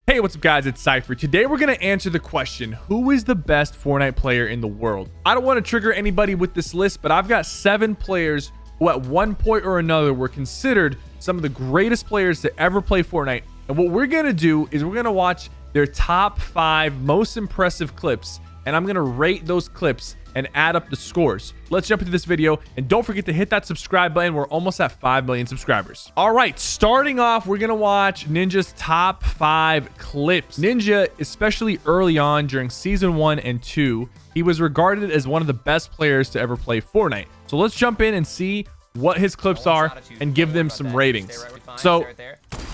Hey, what's up guys, it's Sypher. Today we're going to answer the question, who is the best Fortnite player in the world? I don't want to trigger anybody with this list, but I've got 7 players who at one point or another were considered some of the greatest players to ever play Fortnite. And what we're going to do is we're going to watch their top 5 most impressive clips, and I'm going to rate those clips and add up the scores. Let's jump into this video, and don't forget to hit that subscribe button. We're almost at 5 million subscribers. All right, starting off, we're gonna watch Ninja's top 5 clips. Ninja, especially early on during season 1 and 2, he was regarded as one of the best players to ever play Fortnite. So let's jump in and see what his clips are and give them some ratings. So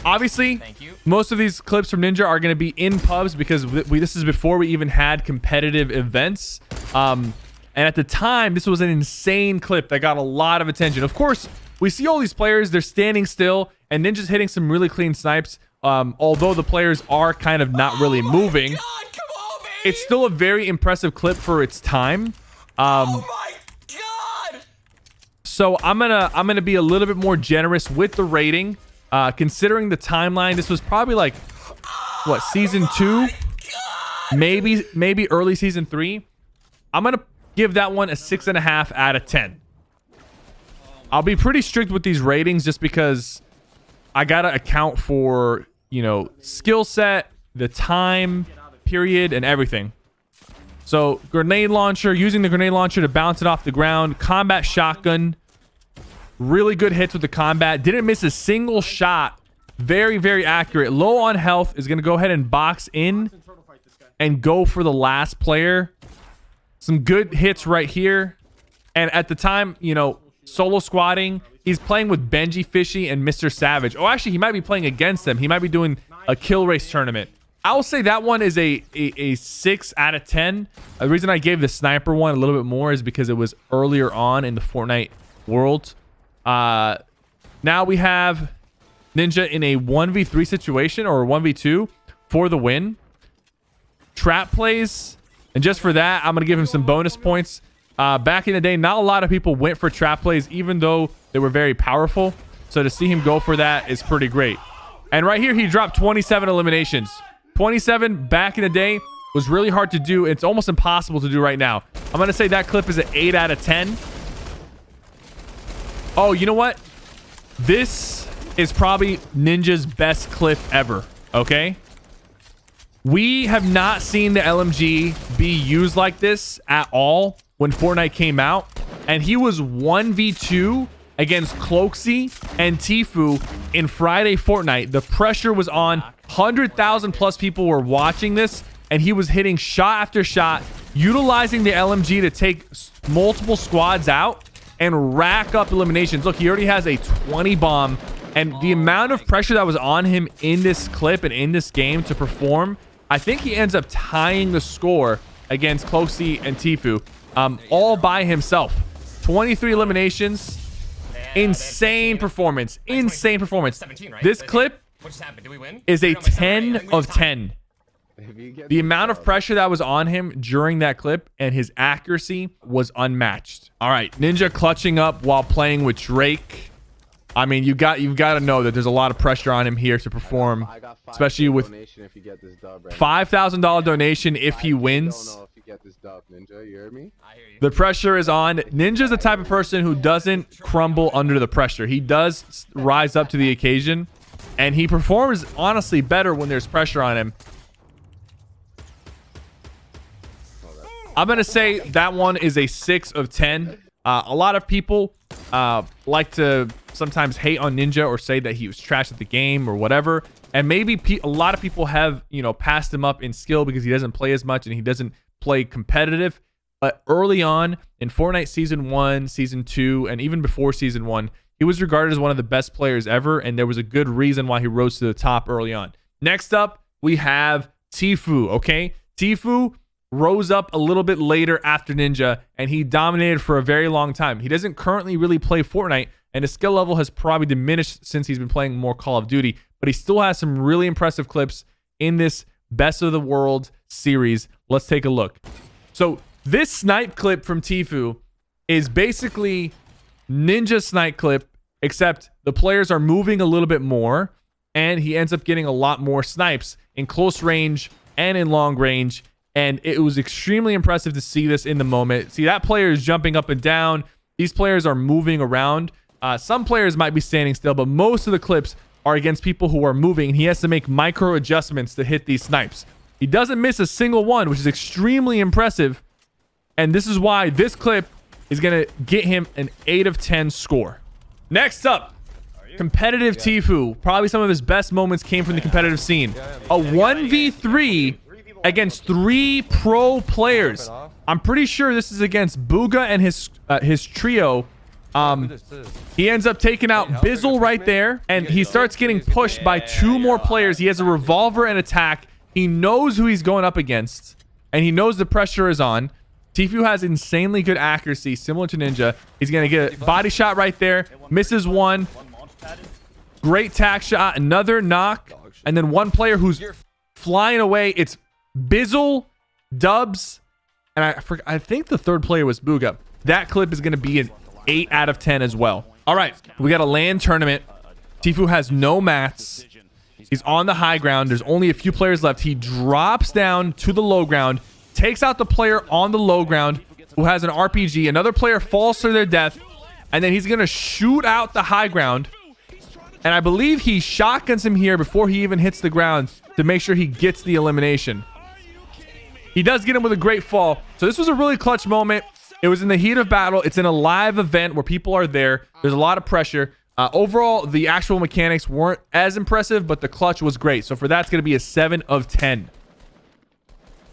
obviously most of these clips from Ninja are going to be in pubs because this is before we even had competitive events. And at the time, this was an insane clip that got a lot of attention. Of course, we see all these players, they're standing still, and Ninja's hitting some really clean snipes. Although the players are kind of not really moving. God, come on, it's still a very impressive clip for its time. oh my God! So I'm gonna be a little bit more generous with the rating. Considering the timeline, this was probably like what, season 2, maybe early season 3. I'm gonna give that one a 6.5 out of 10. I'll be pretty strict with these ratings just because I gotta account for, you know, skill set, the time period, and everything. So grenade launcher, using the grenade launcher to bounce it off the ground. Combat shotgun, really good hits with the combat. Didn't miss a single shot. Very, very accurate. Low on health, is gonna go ahead and box in and go for the last player. Some good hits right here. And at the time, you know, solo squatting, he's playing with Benjy, Fishy, and MrSavage. Oh, actually, he might be playing against them. He might be doing a kill race tournament. I will say that one is a 6 out of 10. The reason I gave the sniper one a little bit more is because it was earlier on in the Fortnite world. Now we have Ninja in a 1v3 situation, or 1v2 for the win. Trap plays, and just for that, I'm gonna give him some bonus points. Back in the day, not a lot of people went for trap plays, even though they were very powerful. So to see him go for that is pretty great. And right here, he dropped 27 eliminations. 27 back in the day was really hard to do. It's almost impossible to do right now. I'm gonna say that clip is an 8 out of 10. Oh, you know what? This is probably Ninja's best clip ever, okay? We have not seen the LMG be used like this at all when Fortnite came out. And he was 1v2 against Clix and Tfue in Friday Fortnite. The pressure was on. 100,000 plus people were watching this, and he was hitting shot after shot, utilizing the LMG to take multiple squads out and rack up eliminations. Look, he already has a 20 bomb, and the amount of pressure that was on him in this clip and in this game to perform, I think he ends up tying the score against Clix and Tfue, all by himself. 23 eliminations. Insane performance. Insane performance. This clip is a 10 of 10. The amount of pressure that was on him during that clip and his accuracy was unmatched. All right, Ninja clutching up while playing with Drake. I mean, you've got to know that there's a lot of pressure on him here to perform, especially with $5,000 donation if he wins. The pressure is on. Ninja's the type of person who doesn't crumble under the pressure. He does rise up to the occasion, and he performs honestly better when there's pressure on him. I'm gonna say that one is a 6 of 10. A lot of people like to sometimes hate on Ninja or say that he was trash at the game or whatever, and maybe a lot of people have, you know, passed him up in skill because he doesn't play as much and he doesn't play competitive. But early on in Fortnite season 1, season 2, and even before season 1, he was regarded as one of the best players ever, and there was a good reason why he rose to the top early on. Next up, we have Tfue. Okay, Tfue rose up a little bit later after Ninja, and he dominated for a very long time. He doesn't currently really play Fortnite, and his skill level has probably diminished since he's been playing more Call of Duty, but he still has some really impressive clips in this Best of the World series. Let's take a look. So this snipe clip from Tfue is basically Ninja snipe clip, except the players are moving a little bit more. and he ends up getting a lot more snipes in close range and in long range. And it was extremely impressive to see this in the moment. See, that player is jumping up and down. These players are moving around. Some players might be standing still, but most of the clips are against people who are moving, and he has to make micro adjustments to hit these snipes. He doesn't miss a single one, which is extremely impressive. And this is why this clip is going to get him an 8 of 10 score. Next up, competitive Tfue. Probably some of his best moments came from the competitive scene. A 1v3 against 3 pro players. I'm pretty sure this is against Bugha and his trio. He ends up taking out Bizzle right there, and he starts getting pushed by 2 more players. He has a revolver and attack. He knows who he's going up against, and he knows the pressure is on. Tfue has insanely good accuracy, similar to Ninja. He's going to get a body shot right there. Misses one. Great tack shot. Another knock. And then one player who's flying away. It's Bizzle, Dubs, and I think the third player was Bugha. That clip is going to be an 8 out of 10 as well. All right. We got a LAN tournament. Tfue has no mats. He's on the high ground. There's only a few players left. He drops down to the low ground, takes out the player on the low ground who has an RPG. Another player falls to their death, and then he's going to shoot out the high ground. And I believe he shotguns him here before he even hits the ground to make sure he gets the elimination. He does get him with a great fall. So this was a really clutch moment. It was in the heat of battle. It's in a live event where people are there. There's a lot of pressure. Overall, the actual mechanics weren't as impressive, but the clutch was great. So for that, it's going to be a 7 of 10.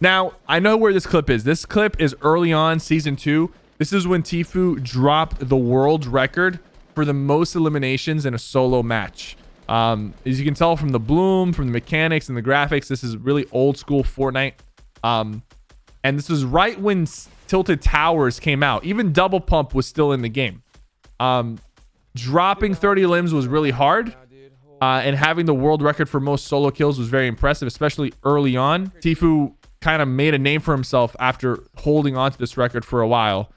Now, I know where this clip is. This clip is early on, Season 2. This is when Tfue dropped the world record for the most eliminations in a solo match. As you can tell from the bloom, from the mechanics and the graphics, this is really old school Fortnite. And this was right when Tilted Towers came out. Even Double Pump was still in the game. Dropping 30 limbs was really hard. And having the world record for most solo kills was very impressive, especially early on. Tfue kind of made a name for himself after holding on to this record for a while.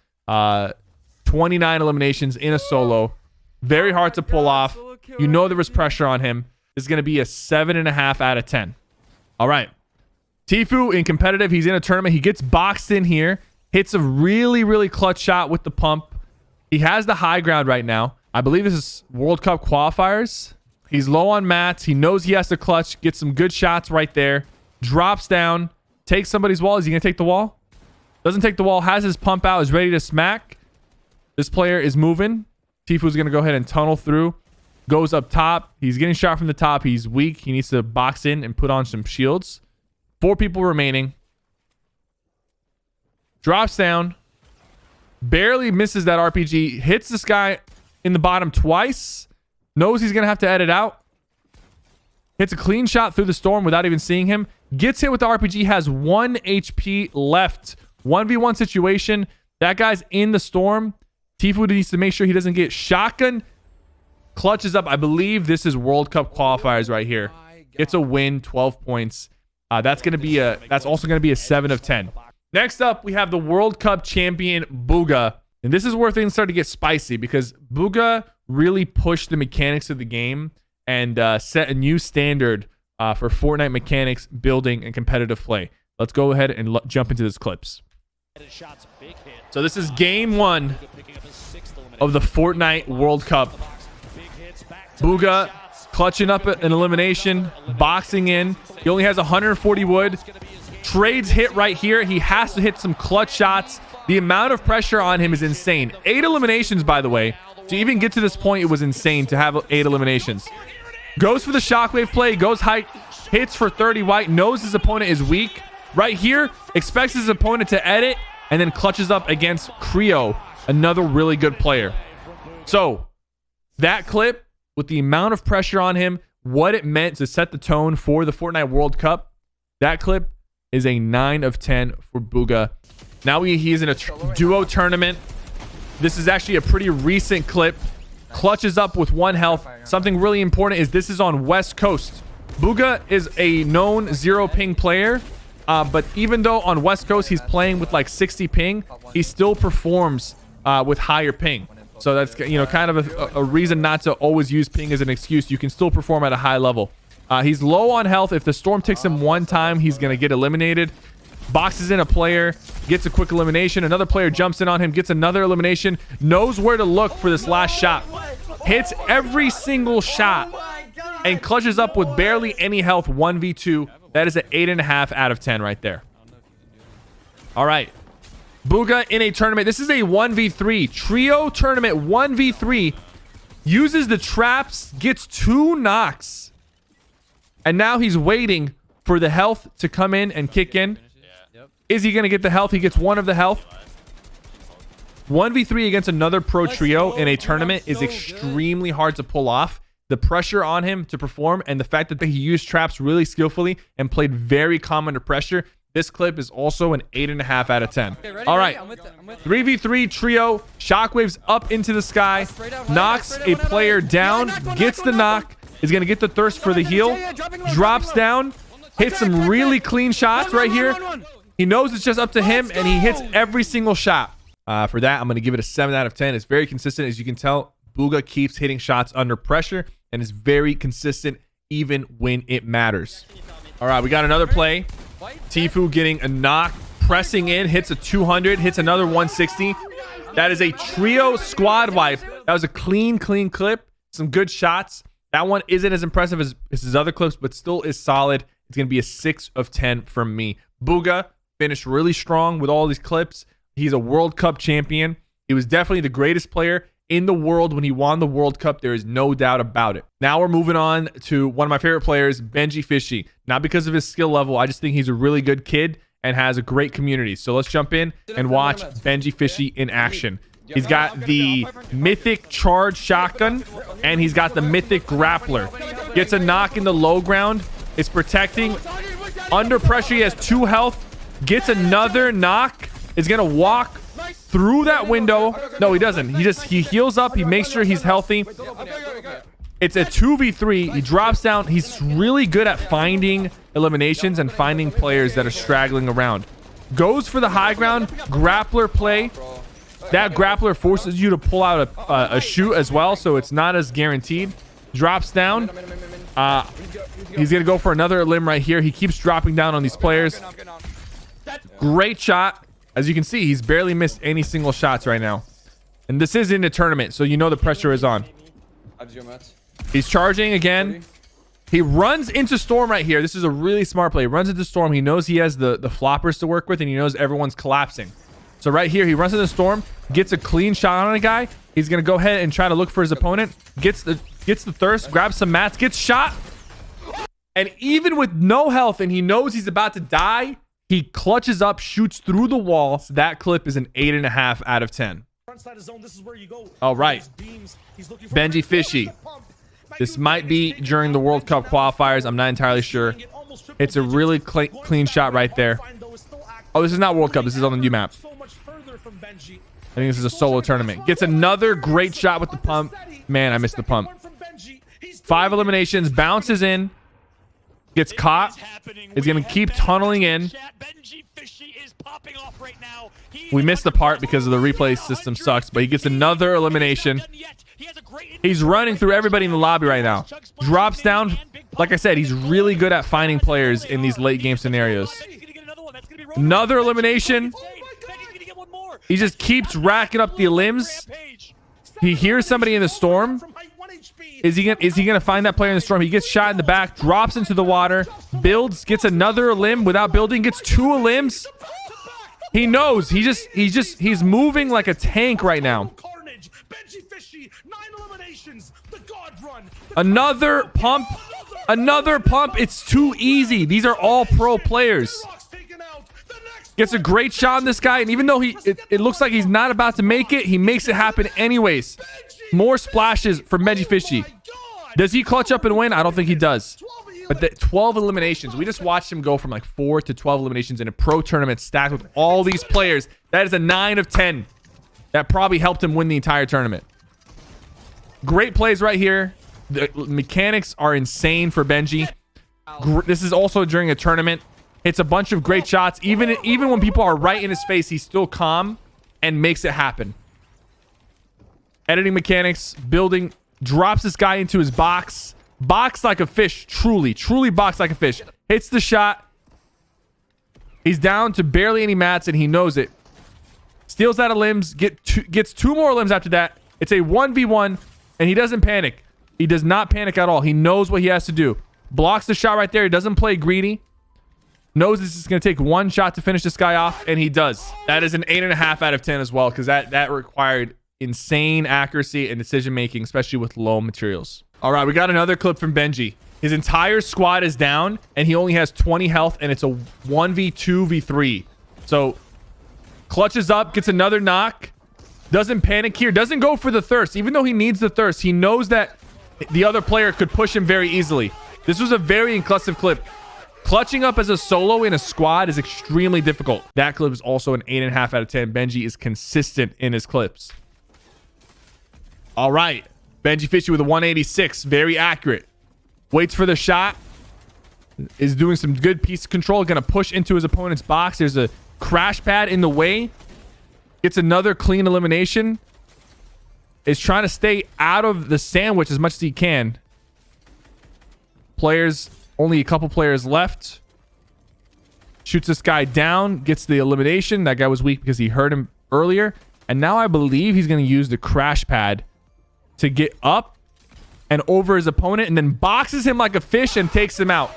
29 eliminations in a solo. Very hard to pull off. You know there was pressure on him. This is going to be a 7.5 out of 10. All right. Tfue in competitive. He's in a tournament. He gets boxed in here. Hits a really, really clutch shot with the pump. He has the high ground right now. I believe this is World Cup qualifiers. He's low on mats. He knows he has to clutch. Get some good shots right there. Drops down. Takes somebody's wall. Is he going to take the wall? Doesn't take the wall. Has his pump out. Is ready to smack. This player is moving. Tfue's going to go ahead and tunnel through. Goes up top. He's getting shot from the top. He's weak. He needs to box in and put on some shields. 4 people remaining. Drops down. Barely misses that RPG. Hits this guy in the bottom twice. Knows he's going to have to edit out. Hits a clean shot through the storm without even seeing him. Gets hit with the RPG. Has 1 HP left. 1v1 situation. That guy's in the storm. Tfue needs to make sure he doesn't get shotgun. Clutches up. I believe this is World Cup qualifiers right here. Gets a win. 12 points. That's also going to be a 7 of 10. Next up, we have the World Cup champion, Bugha. And this is where things start to get spicy because Bugha really pushed the mechanics of the game and set a new standard for Fortnite mechanics, building, and competitive play. Let's go ahead and jump into this clips. So this is game 1 of the Fortnite World Cup. Bugha clutching up an elimination, boxing in. He only has 140 wood. Trades hit right here. He has to hit some clutch shots. The amount of pressure on him is insane. 8 eliminations, by the way. To even get to this point, it was insane to have 8 eliminations. Goes for the shockwave play. Goes high. Hits for 30 white. Knows his opponent is weak. Right here, expects his opponent to edit. And then clutches up against Creo, another really good player. So, that clip, with the amount of pressure on him, what it meant to set the tone for the Fortnite World Cup, that clip is a 9 of 10 for Bugha. Now he is in a duo tournament. This is actually a pretty recent clip. Clutches up with 1 health. Something really important is this is on West Coast. Bugha is a known 0 ping player. But even though on West Coast he's playing with like 60 ping, he still performs with higher ping. So that's, you know, kind of a reason not to always use ping as an excuse. You can still perform at a high level. He's low on health. If the storm ticks him one time, he's going to get eliminated. Boxes in a player, gets a quick elimination. Another player jumps in on him, gets another elimination. Knows where to look for this last shot. Hits every single shot and clutches up with barely any health. 1v2. That is an 8.5 out of 10 right there. All right. Bugha in a tournament. This is a 1v3 trio tournament. 1v3. Uses the traps, gets 2 knocks. And now he's waiting for the health to come in and kick in. Is he going to get the health? He gets 1 of the health. 1v3 against another pro trio in a tournament is extremely hard to pull off. The pressure on him to perform and the fact that he used traps really skillfully and played very calm under pressure. This clip is also an 8.5 out of 10. All right. 3v3 trio. Shockwaves up into the sky. Knocks a player down. Gets the knock. Is going to get the thirst for the heal. Drops down. Hits some really clean shots right here. He knows it's just up to him, and he hits every single shot. For that, I'm going to give it a 7 out of 10. It's very consistent. As you can tell, Bugha keeps hitting shots under pressure and is very consistent even when it matters. All right, we got another play. Tfue getting a knock, pressing in, hits a 200, hits another 160. That is a trio squad wipe. That was a clean clip. Some good shots. That one isn't as impressive as his other clips, but still is solid. It's going to be a 6 of 10 from me. Bugha finished really strong with all these clips. He's a World Cup champion. He was definitely the greatest player in the world when he won the World Cup. There is no doubt about it. Now we're moving on to one of my favorite players, Benjy Fishy. Not because of his skill level. I just think he's a really good kid and has a great community. So let's jump in and watch Benjy Fishy in action. He's got the mythic charge shotgun and he's got the mythic grappler. Gets a knock in the low ground. Is protecting. Under pressure, he has 2 health. Gets another knock. Is going to walk through that window. No, he doesn't. He heals up. He makes sure he's healthy. It's a 2v3. He drops down. He's really good at finding eliminations and finding players that are straggling around. Goes for the high ground. Grappler play. That grappler forces you to pull out a shoot as well, so it's not as guaranteed. Drops down. He's going to go for another limb right here. He keeps dropping down on these players. Great shot. As you can see, he's barely missed any single shots right now. And this is in a tournament, so you know the pressure is on. He's charging again. He runs into Storm right here. This is a really smart play. He runs into Storm. He knows he has the floppers to work with, and he knows everyone's collapsing. So right here, he runs into Storm, gets a clean shot on a guy. He's going to go ahead and try to look for his opponent. Gets the thirst, grabs some mats, gets shot. And even with no health and he knows he's about to die, he clutches up, shoots through the wall. So that clip is an 8.5 out of 10. All right. Benjy Fishy. This might be during the World Cup qualifiers. I'm not entirely sure. It's a really clean shot right there. Oh, this is not World Cup. This is on the new map. I think this is a solo tournament. Gets another great shot with the pump. Man, I missed the pump. 5 eliminations. Bounces in. Gets caught. Is going to keep tunneling in. We missed the part because of the replay system sucks, but he gets another elimination. He's running through everybody in the lobby right now. Drops down. Like I said, he's really good at finding players in these late game scenarios. Another elimination. He just keeps racking up the limbs. He hears somebody in the storm. Is he gonna find that player in the storm? He gets shot in the back, drops into the water, builds, gets another limb without building, gets 2 limbs. He knows. He's moving like a tank right now. Another pump. Another pump. It's too easy. These are all pro players. Gets a great shot on this guy, and even though it looks like he's not about to make it, he makes it happen anyways. More splashes from Benjy Fishy. Does he clutch up and win? I don't think he does. But the 12 eliminations. We just watched him go from like 4 to 12 eliminations in a pro tournament stacked with all these players. That is a 9 of 10. That probably helped him win the entire tournament. Great plays right here. The mechanics are insane for Benjy. This is also during a tournament. Hits a bunch of great shots. Even when people are right in his face, he's still calm and makes it happen. editing mechanics, building, drops this guy into his box. Box like a fish. Truly box like a fish. Hits the shot. He's down to barely any mats, and he knows it. Steals out of limbs. Gets 2 more limbs after that. It's a 1v1, and he doesn't panic. He does not panic at all. He knows what he has to do. Blocks the shot right there. He doesn't play greedy. Knows this is going to take 1 shot to finish this guy off, and he does. That is an 8.5 out of 10 as well, because that required insane accuracy and decision making, especially with low materials. All right, we got another clip from Benjy. His entire squad is down, and he only has 20 health, and it's a 1v2v3. So clutches up, gets another knock, doesn't panic here, doesn't go for the thirst. Even though he needs the thirst, he knows that the other player could push him very easily. This was a very inclusive clip. Clutching up as a solo in a squad is extremely difficult. That clip is also an 8.5 out of 10. Benjy is consistent in his clips. All right. Benjy Fishy with a 186. Very accurate. Waits for the shot. Is doing some good piece of control. Going to push into his opponent's box. There's a crash pad in the way. Gets another clean elimination. Is trying to stay out of the sandwich as much as he can. Players, only a couple players left. Shoots this guy down. Gets the elimination. That guy was weak because he hurt him earlier. And now I believe he's going to use the crash pad to get up and over his opponent, and then boxes him like a fish and takes him out.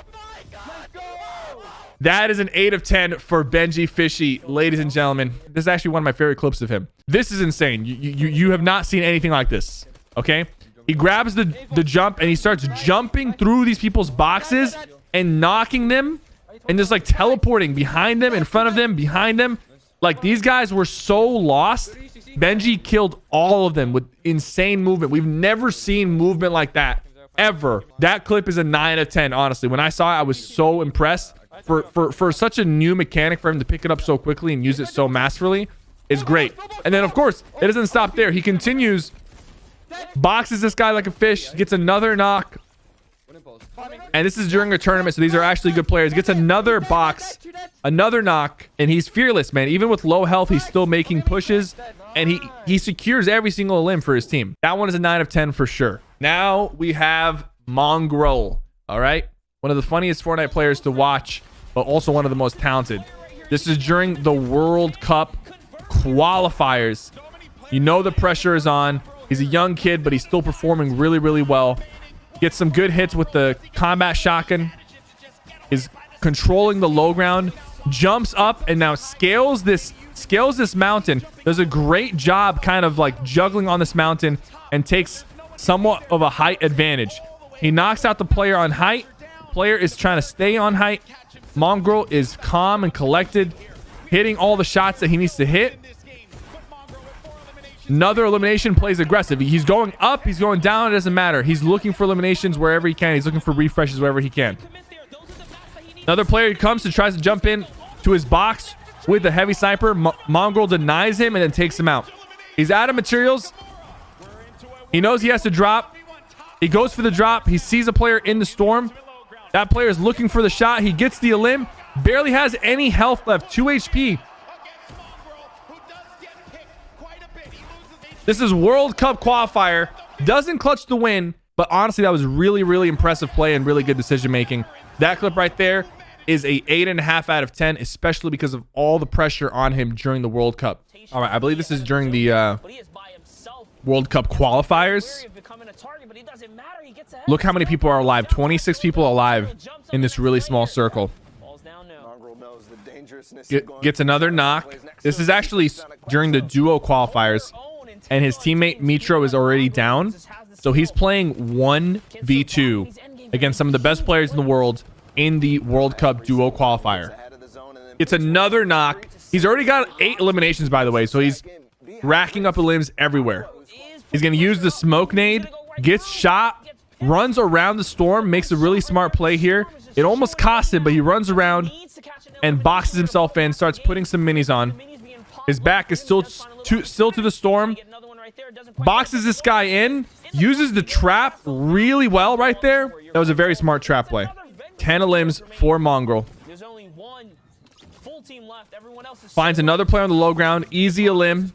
That is an 8 of 10 for Benjy Fishy, ladies and gentlemen. This is actually one of my favorite clips of him. This is insane. You have not seen anything like this. Okay, he grabs the jump and he starts jumping through these people's boxes and knocking them and just like teleporting behind them, in front of them, behind them. Like, these guys were so lost. Benjy killed all of them with insane movement. We've never seen movement like that ever. That clip is a 9 of 10, honestly. When I saw it, I was so impressed. For such a new mechanic, for him to pick it up so quickly and use it so masterfully is great. And then, of course, it doesn't stop there. He continues, boxes this guy like a fish, gets another knock. And this is during a tournament, so these are actually good players. Gets another box, another knock, and he's fearless, man. Even with low health, he's still making pushes, and he secures every single limb for his team. That one is a 9 of 10 for sure. Now we have Mongrel. All right, one of the funniest Fortnite players to watch, but also one of the most talented. This is during the World Cup qualifiers. You know the pressure is on. He's a young kid, but he's still performing really, really well. Gets some good hits with the combat shotgun. Is controlling the low ground. Jumps up and now scales this mountain. Does a great job kind of like juggling on this mountain and takes somewhat of a height advantage. He knocks out the player on height. Player is trying to stay on height. Mongrel is calm and collected, hitting all the shots that he needs to hit. Another elimination, plays aggressive. He's going up, he's going down, it doesn't matter. He's looking for eliminations wherever he can. He's looking for refreshes wherever he can. Another player comes and tries to jump in to his box with the heavy sniper. Mongrel denies him and then takes him out. He's out of materials. He knows he has to drop. He goes for the drop. He sees a player in the storm. That player is looking for the shot. He gets the elim. Barely has any health left. 2 HP. This is World Cup qualifier. Doesn't clutch the win, but honestly, that was really, really impressive play and really good decision making. That clip right there is a 8.5 out of 10, especially because of all the pressure on him during the World Cup. All right, I believe this is during the World Cup qualifiers. Look how many people are alive. 26 people alive in this really small circle. Gets another knock. This is actually during the duo qualifiers, and his teammate Mitro is already down. So he's playing 1v2 against some of the best players in the world in the World Cup duo qualifier. It's another knock. He's already got 8 eliminations, by the way, so he's racking up elims everywhere. He's going to use the smoke nade, gets shot, runs around the storm, makes a really smart play here. It almost cost him, but he runs around and boxes himself in, starts putting some minis on. His back is still to the storm. Boxes this guy in, uses the trap really well right there. That was a very smart trap play. 10 elims for Mongrel. Finds another player on the low ground. Easy elim.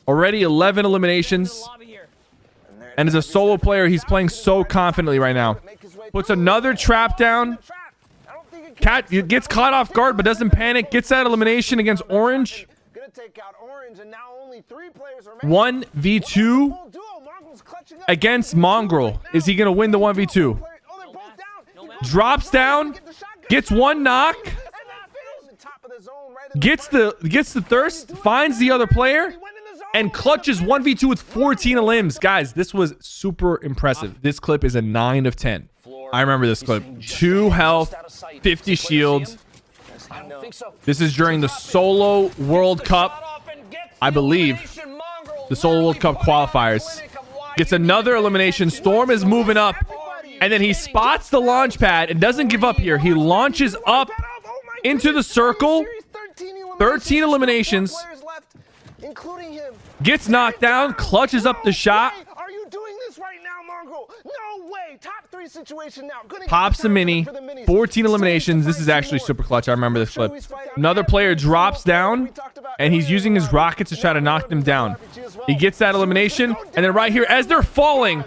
Already 11 eliminations. And as a solo player, he's playing so confidently right now. Puts another trap down. Cat gets caught off guard, but doesn't panic. Gets that elimination against Orange. 1v2 against Mongrel. Is he going to win the 1v2? Drops down. Gets one knock. Gets the thirst. Finds the other player. And clutches 1v2 with 14 elims. Guys, this was super impressive. This clip is a 9 of 10. I remember this clip. 2 health, 50 shields. This is during the Solo World Cup. I believe. The Solo World Cup qualifiers. Gets another elimination. Storm is moving up. And then he spots the launch pad and doesn't give up here. He launches up into the circle. 13 eliminations. Gets knocked down, clutches up the shot. Are you doing this right now, Mongrel? No way. Top 3 situation now. Pops a mini. 14 eliminations. This is actually super clutch. I remember this clip. Another player drops down, and he's using his rockets to try to knock them down. He gets that elimination, and then right here, as they're falling,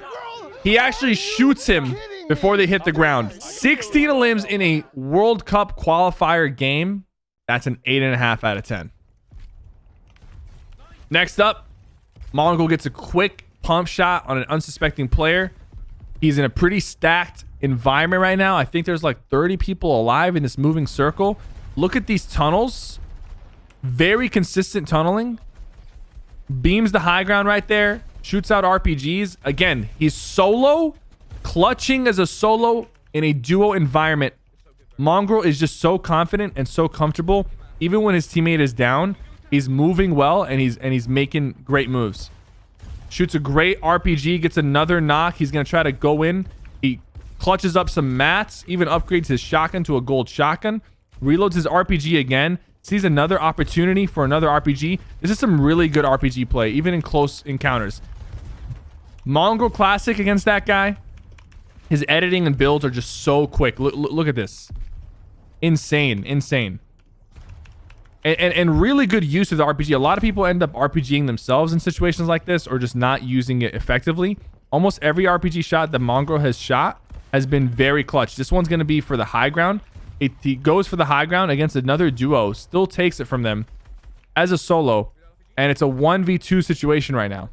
he actually shoots him before they hit the ground. 16 elims in a World Cup qualifier game. That's an 8.5 out of 10. Next up, Mongrel gets a quick pump shot on an unsuspecting player. He's in a pretty stacked environment right now. I think there's like 30 people alive in this moving circle. Look at these tunnels. Very consistent tunneling. Beams the high ground right there. Shoots out RPGs. Again, he's solo. Clutching as a solo in a duo environment. Mongrel is just so confident and so comfortable. Even when his teammate is down, he's moving well, and he's making great moves. Shoots a great RPG, gets another knock. He's going to try to go in. He clutches up some mats, even upgrades his shotgun to a gold shotgun. Reloads his RPG again. Sees another opportunity for another RPG. This is some really good RPG play, even in close encounters. Mongrel classic against that guy. His editing and builds are just so quick. Look at this. Insane. And really good use of the RPG. A lot of people end up RPGing themselves in situations like this, or just not using it effectively. Almost every RPG shot that Mongrel has shot has been very clutch. This one's going to be for the high ground. He goes for the high ground against another duo. Still takes it from them as a solo. And it's a 1v2 situation right now.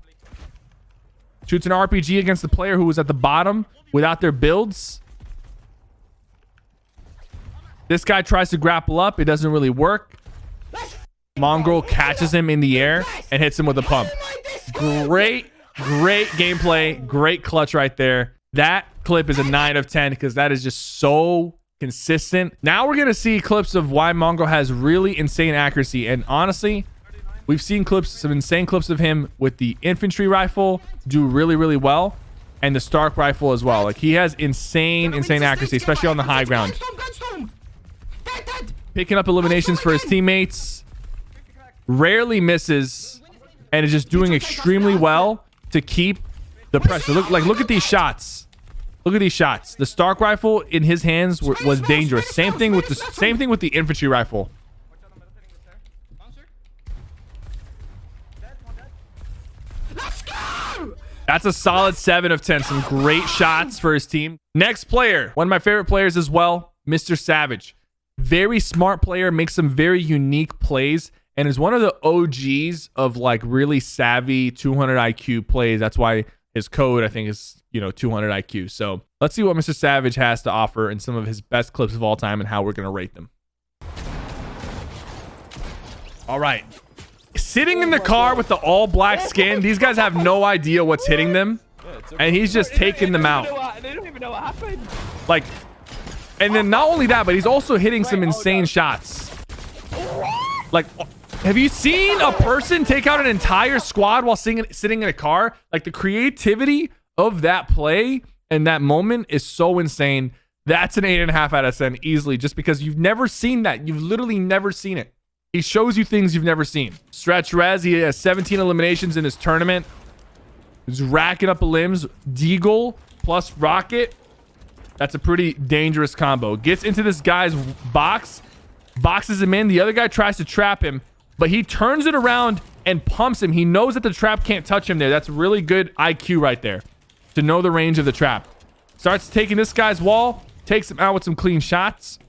Shoots an RPG against the player who was at the bottom without their builds. This guy tries to grapple up. It doesn't really work. Mongrel catches him in the air and hits him with a pump. Great gameplay. Great clutch right there. That clip is a 9 of 10 because that is just so consistent. Now we're going to see clips of why Mongrel has really insane accuracy. And honestly, we've seen some insane clips of him with the infantry rifle do really well, and the Stark rifle as well. Like, he has insane accuracy, especially on the high ground. Picking up eliminations for his teammates. Rarely misses, and is just doing extremely well to keep the pressure. Look at these shots. Look at these shots. The Stark rifle in his hands was dangerous. Same thing with the infantry rifle. That's a solid 7 of 10. Some great shots for his team. Next player, one of my favorite players as well, MrSavage. Very smart player, makes some very unique plays, and is one of the OGs of like really savvy 200 IQ plays. That's why his code, I think, is 200 IQ. So let's see what MrSavage has to offer in some of his best clips of all time and how we're going to rate them. All right. Sitting in the car with the all black skin. These guys have no idea what's hitting them. And he's just taking them out. They don't even know what happened. Like, and then not only that, but he's also hitting some insane shots. Like, have you seen a person take out an entire squad while sitting in a car? Like, the creativity of that play and that moment is so insane. That's an 8.5 out of 10 easily, just because you've never seen that. You've literally never seen it. He shows you things you've never seen. Stretch Rez, he has 17 eliminations in his tournament. He's racking up limbs. Deagle plus Rocket. That's a pretty dangerous combo. Gets into this guy's box. Boxes him in. The other guy tries to trap him, but he turns it around and pumps him. He knows that the trap can't touch him there. That's really good IQ right there. to know the range of the trap. Starts taking this guy's wall, takes him out with some clean shots.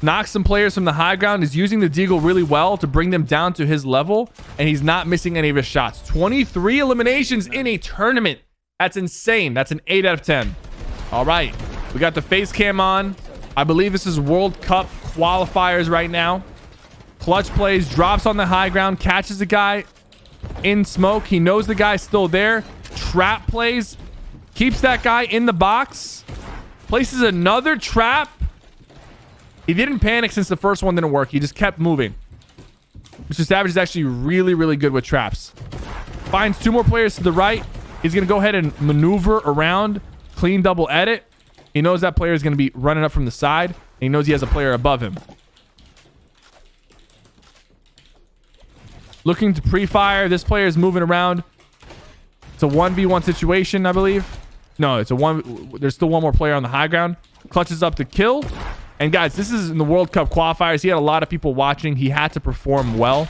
Knocks some players from the high ground. Is using the deagle really well to bring them down to his level, and he's not missing any of his shots. 23 eliminations in a tournament. That's insane. That's an 8 out of 10. All right, we got the face cam on. I believe this is World Cup qualifiers right now. Clutch plays, drops on the high ground, catches the guy in smoke. He knows the guy's still there. Trap plays, keeps that guy in the box, places another trap. He didn't panic since the first one didn't work. He just kept moving. MrSavage is actually really, really good with traps. Finds 2 more players to the right. He's going to go ahead and maneuver around. Clean double edit. He knows that player is going to be running up from the side. And he knows he has a player above him. Looking to pre-fire. This player is moving around. It's a 1v1 situation, I believe. No, it's a 1. There's still one more player on the high ground. Clutches up to kill. And guys, this is in the World Cup qualifiers. He had a lot of people watching. He had to perform well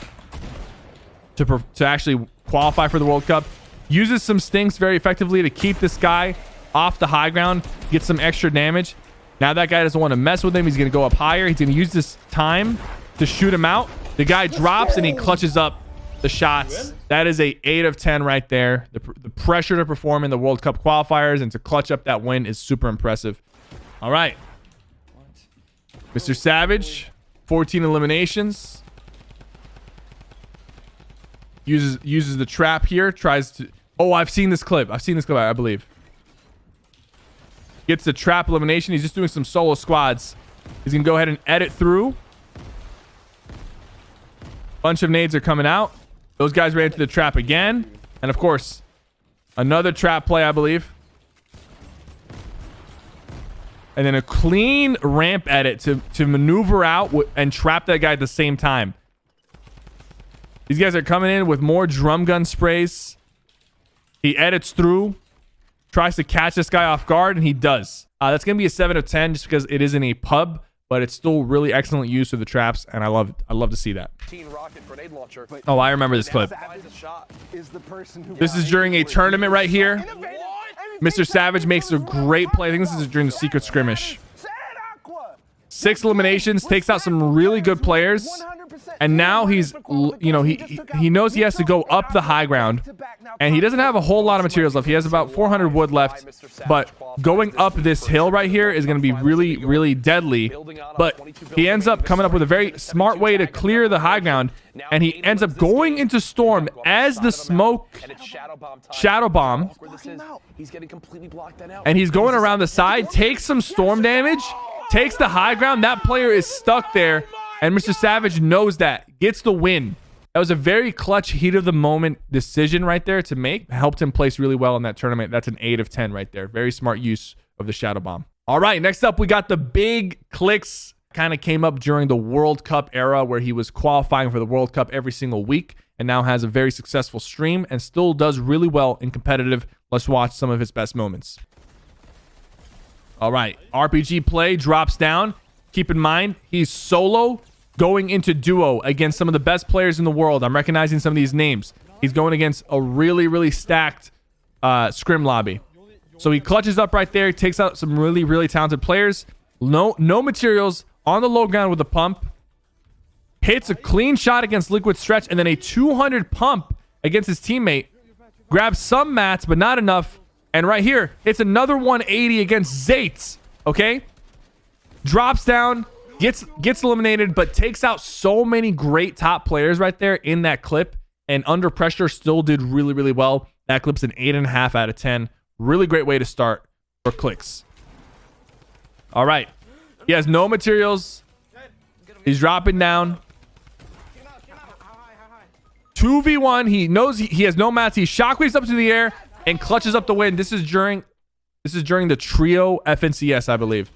to actually qualify for the World Cup. Uses some stinks very effectively to keep this guy off the high ground. Get some extra damage. Now that guy doesn't want to mess with him. He's going to go up higher. He's going to use this time to shoot him out. The guy drops and he clutches up the shots. That is a 8 of 10 right there. The pressure to perform in the World Cup qualifiers and to clutch up that win is super impressive. All right. MrSavage, 14 eliminations. Uses the trap here. Tries to... Oh, I've seen this clip. I believe. Gets the trap elimination. He's just doing some solo squads. He's going to go ahead and edit through. Bunch of nades are coming out. Those guys ran into the trap again. And of course, another trap play, I believe. And then a clean ramp edit to maneuver out and trap that guy at the same time. These guys are coming in with more drum gun sprays. He edits through, tries to catch this guy off guard, and he does. That's going to be a 7 of 10 just because it isn't a pub, but it's still really excellent use of the traps, and I love to see that. Oh, I remember this clip. This is during a tournament right here. MrSavage makes a great play. I think this is during the secret skirmish. 6 eliminations, takes out some really good players. And now he's, you know, he knows he has to go up the high ground. And he doesn't have a whole lot of materials left. He has about 400 wood left. But going up this hill right here is going to be really, really deadly. But he ends up coming up with a very smart way to clear the high ground. And he ends up going into storm as the smoke shadow bomb. And he's going around the side, takes some storm damage, takes the high ground. That player is stuck there. And MrSavage knows that. Gets the win. That was a very clutch, heat of the moment decision right there to make. Helped him place really well in that tournament. That's an 8 of 10 right there. Very smart use of the shadow bomb. All right, next up, we got the big Clix. Kind of came up during the World Cup era where he was qualifying for the World Cup every single week and now has a very successful stream and still does really well in competitive. Let's watch some of his best moments. All right, RPG play drops down. Keep in mind, he's solo going into duo against some of the best players in the world. I'm recognizing some of these names. He's going against a really, really stacked scrim lobby. So he clutches up right there, takes out some really, really talented players. No materials on the low ground with a pump. Hits a clean shot against Liquid Stretch and then a 200 pump against his teammate. Grabs some mats, but not enough. And right here, it's another 180 against Zates. Okay? Drops down. Gets eliminated, but takes out so many great top players right there in that clip. And under pressure still did really, really well. That clip's an 8.5 out of 10. Really great way to start for Clix. All right. He has no materials. He's dropping down. 2v1. He knows he has no mats. He shockwaves up to the air and clutches up the win. This is during the trio FNCS, I believe.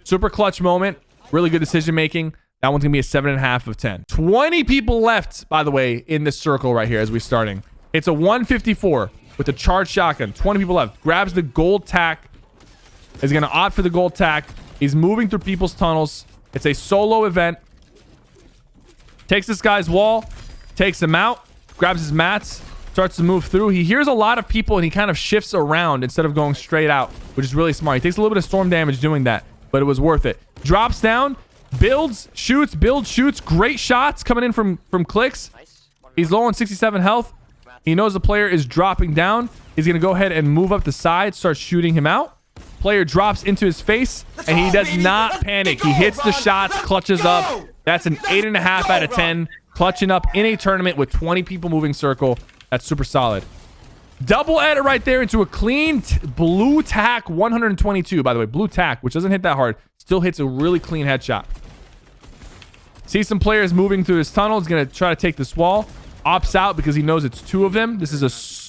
Super clutch moment. Really good decision making. That one's gonna be a 7.5 of 10. 20 people left, by the way, in this circle right here as we're starting. It's a 154 with a charged shotgun. 20 people left. Grabs the gold tack. Is gonna opt for the gold tack. He's moving through people's tunnels. It's a solo event. Takes this guy's wall, takes him out, grabs his mats, starts to move through. He hears a lot of people and he kind of shifts around instead of going straight out, which is really smart. He takes a little bit of storm damage doing that, but it was worth it. Drops down, builds, shoots, builds, shoots. Great shots coming in from Clix. He's low on 67 health. He knows the player is dropping down. He's going to go ahead and move up the side, start shooting him out. Player drops into his face, and he does not panic. He hits the shots, clutches up. That's an 8.5 out of 10. Clutching up in a tournament with 20 people moving circle. That's super solid. Double edit right there into a clean blue tack 122. By the way, blue tack, which doesn't hit that hard, still hits a really clean headshot. See some players moving through this tunnel. He's going to try to take this wall. Opts out because he knows it's two of them. This is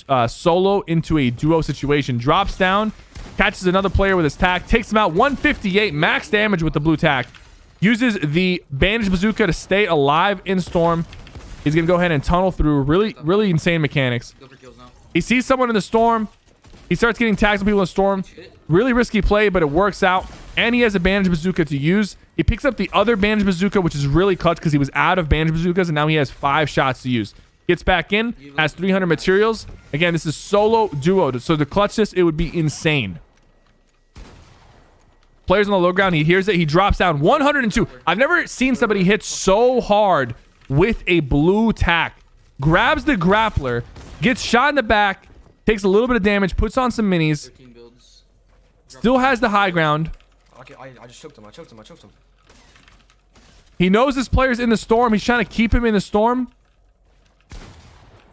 a solo into a duo situation. Drops down, catches another player with his tack, takes him out. 158 max damage with the blue tack. Uses the bandage bazooka to stay alive in storm. He's gonna go ahead and tunnel through. Really insane mechanics. He sees someone in the storm. He starts getting tags on people in the storm. Really risky play, but it works out. And he has a bandage bazooka to use. He picks up the other bandage bazooka, which is really clutch because he was out of bandage bazookas, and now he has 5 shots to use. Gets back in, has 300 materials. Again, this is solo duo, so to clutch this, it would be insane. Players on the low ground, he hears it, he drops down. 102. I've never seen somebody hit so hard with a blue tack. Grabs the grappler, gets shot in the back, takes a little bit of damage, puts on some minis. Still has the high ground. I just choked him. I choked him. He knows this player's in the storm. He's trying to keep him in the storm.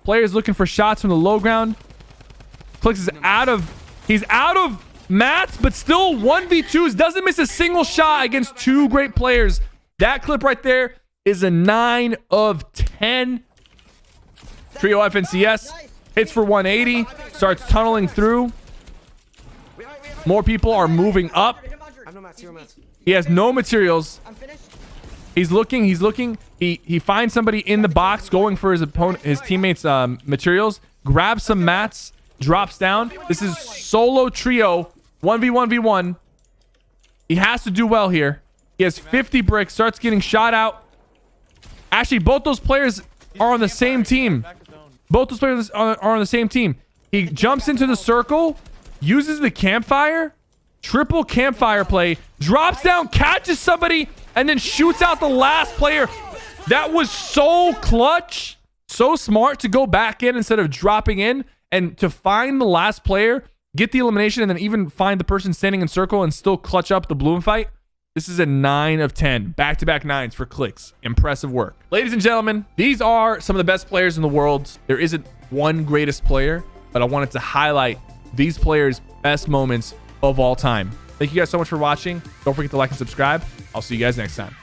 Player's looking for shots from the low ground. Clix is he's out of mats, but still 1v2s. Doesn't miss a single shot against 2 great players. That clip right there is a 9 of 10. Trio FNCS hits for 180. Starts tunneling through. More people are moving up. He has no materials. He's looking. He finds somebody in the box going for his teammates' materials. Grabs some mats. Drops down. This is solo trio 1v1v1. He has to do well here. He has 50 bricks. Starts getting shot out. Actually, both those players are on the same team. Both those players are on the same team. He jumps into the circle. Uses the campfire. Triple campfire play. Drops down. Catches somebody. And then shoots out the last player. That was so clutch. So smart to go back in instead of dropping in. And to find the last player. Get the elimination. And then even find the person standing in circle. And still clutch up the bloom fight. This is a 9 of 10. Back-to-back 9s for Clix. Impressive work. Ladies and gentlemen, these are some of the best players in the world. There isn't one greatest player. But I wanted to highlight these players' best moments of all time. Thank you guys so much for watching. Don't forget to like and subscribe. I'll see you guys next time.